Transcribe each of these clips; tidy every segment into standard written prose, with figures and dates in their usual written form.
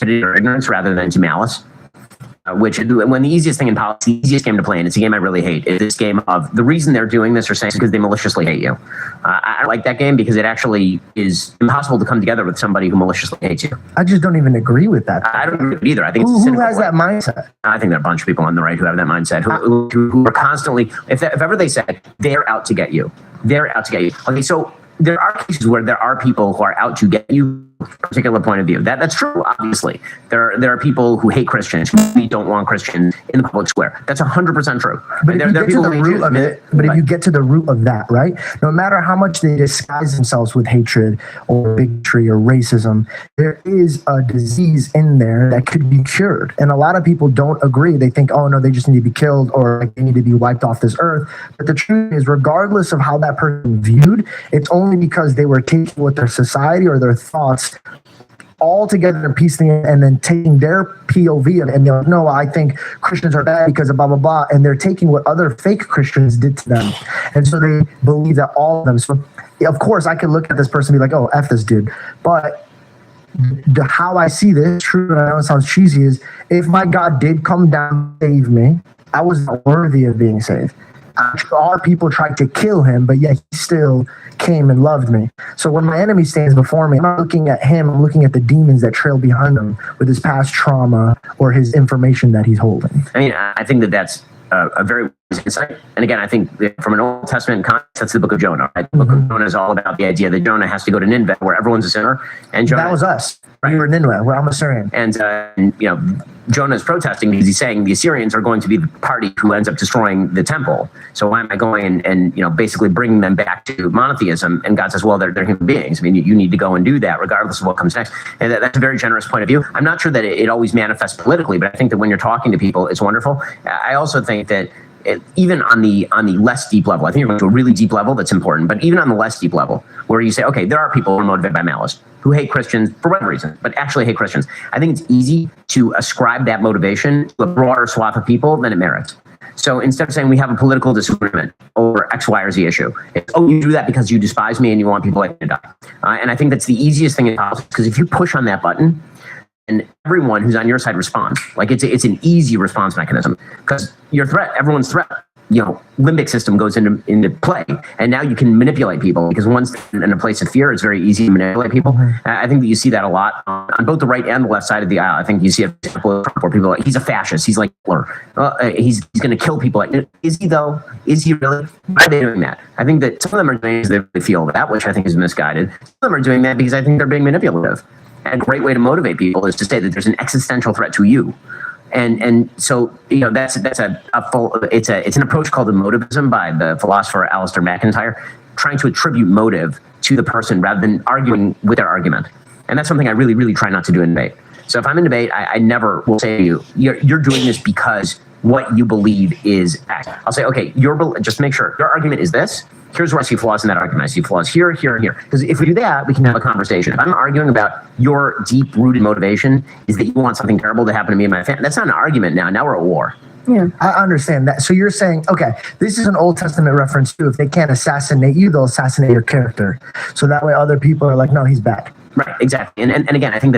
or ignorance rather than to malice. Which, when the easiest thing in politics, the easiest game to play, and it's a game I really hate, is this game of the reason they're doing this or saying is because they maliciously hate you. I like that game because it actually is impossible to come together with somebody who maliciously hates you. I just don't even agree with that. I don't agree with it either. I think who has that mindset? I think there are a bunch of people on the right who have that mindset, who are constantly, if ever they say, they're out to get you. They're out to get you. Okay, so there are cases where there are people who are out to get you from a particular point of view. That's true, obviously. There are people who hate Christians, who don't want Christians in the public square. That's 100% true. But if you get to the root of that, right? No matter how much they disguise themselves with hatred or bigotry or racism, there is a disease in there that could be cured. And a lot of people don't agree. They think, oh no, they just need to be killed or like they need to be wiped off this earth. But the truth is, regardless of how that person viewed, it's only because they were taking with their society or their thoughts all together and piecing it and then taking their POV and they're like, no, I think Christians are bad because of blah, blah, blah. And they're taking what other fake Christians did to them. And so they believe that all of them. So of course I could look at this person and be like, oh, F this dude. But how I see this, true, and I know it sounds cheesy, is if my God did come down and save me, I was not worthy of being saved. Our people tried to kill him, but yet he still came and loved me. So when my enemy stands before me, I'm not looking at him, I'm looking at the demons that trail behind him with his past trauma or his information that he's holding. I mean, I think that's a very wise insight. And again, I think from an Old Testament context, that's the book of Jonah. Right? The book of Jonah is all about the idea that Jonah has to go to Nineveh, where everyone's a sinner. And Jonah, that was us. Right. We were Nineveh, where I'm a Syrian. And Jonah is protesting because he's saying the Assyrians are going to be the party who ends up destroying the temple. So why am I going and basically bringing them back to monotheism? And God says, well, they're human beings. I mean, you need to go and do that regardless of what comes next. And that's a very generous point of view. I'm not sure that it always manifests politically, but I think that when you're talking to people, it's wonderful. I also think that even on the less deep level, I think you're going to a really deep level that's important, but even on the less deep level where you say, okay, there are people who are motivated by malice, who hate Christians for whatever reason, but actually hate Christians. I think it's easy to ascribe that motivation to a broader swath of people than it merits. So instead of saying we have a political disagreement over X, Y, or Z issue, it's, oh, you do that because you despise me and you want people like me to die. And I think that's the easiest thing in politics, because if you push on that button, and everyone who's on your side responds. Like it's an easy response mechanism because your threat, everyone's threat, limbic system goes into play, and now you can manipulate people because once in a place of fear, it's very easy to manipulate people. I think that you see that a lot on both the right and the left side of the aisle. I think you see a where people are like, he's a fascist, he's like Hitler, he's going to kill people. Is he though? Is he really? Why are they doing that? I think that some of them are doing it because they feel that, which I think is misguided. Some of them are doing that because I think they're being manipulative. And a great way to motivate people is to say that there's an existential threat to you. And so, that's it's an approach called emotivism by the philosopher Alistair McIntyre, trying to attribute motive to the person rather than arguing with their argument. And that's something I really, really try not to do in debate. So if I'm in debate, I never will say to you, you're doing this because what you believe is X. I'll say, okay, just make sure your argument is this. Here's where I see flaws in that argument. I see flaws here, here, and here. Because if we do that, we can have a conversation. If I'm arguing about your deep-rooted motivation is that you want something terrible to happen to me and my family, that's not an argument now. Now we're at war. Yeah, I understand that. So you're saying, okay, this is an Old Testament reference too. If they can't assassinate you, they'll assassinate your character. So that way other people are like, no, he's bad. Right, exactly. And again, I think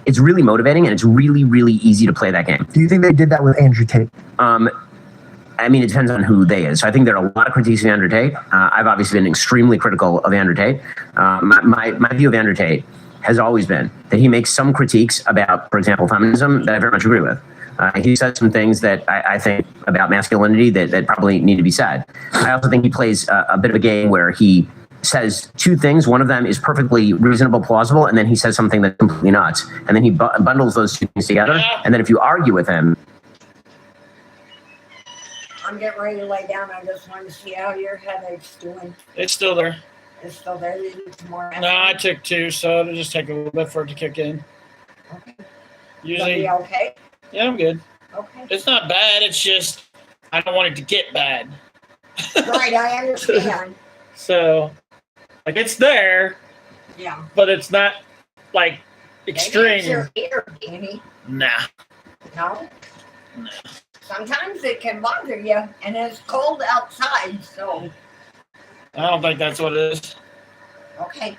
it's really motivating and it's really, really easy to play that game. Do you think they did that with Andrew Tate? I mean, it depends on who they is. So I think there are a lot of critiques of Andrew Tate. I've obviously been extremely critical of Andrew Tate. My view of Andrew Tate has always been that he makes some critiques about, for example, feminism that I very much agree with. He says some things that I think about masculinity that probably need to be said. I also think he plays a bit of a game where he says two things. One of them is perfectly reasonable, plausible, and then he says something that's completely nuts. And then he bundles those two things together. And then if you argue with him, I'm getting ready to lay down. I just wanted to see how your headache's doing. It's still there. It's still there. You need some more. No, I took 2, so it'll just take a little bit for it to kick in. Okay. Usually, Be okay? Yeah, I'm good. Okay. It's not bad. It's just I don't want it to get bad. Right, I understand. So, like, it's there. Yeah. But it's not like extreme. Maybe it's your ear, Danny. Nah. No. Nah. Sometimes it can bother you, and it's cold outside, so. I don't think that's what it is. Okay.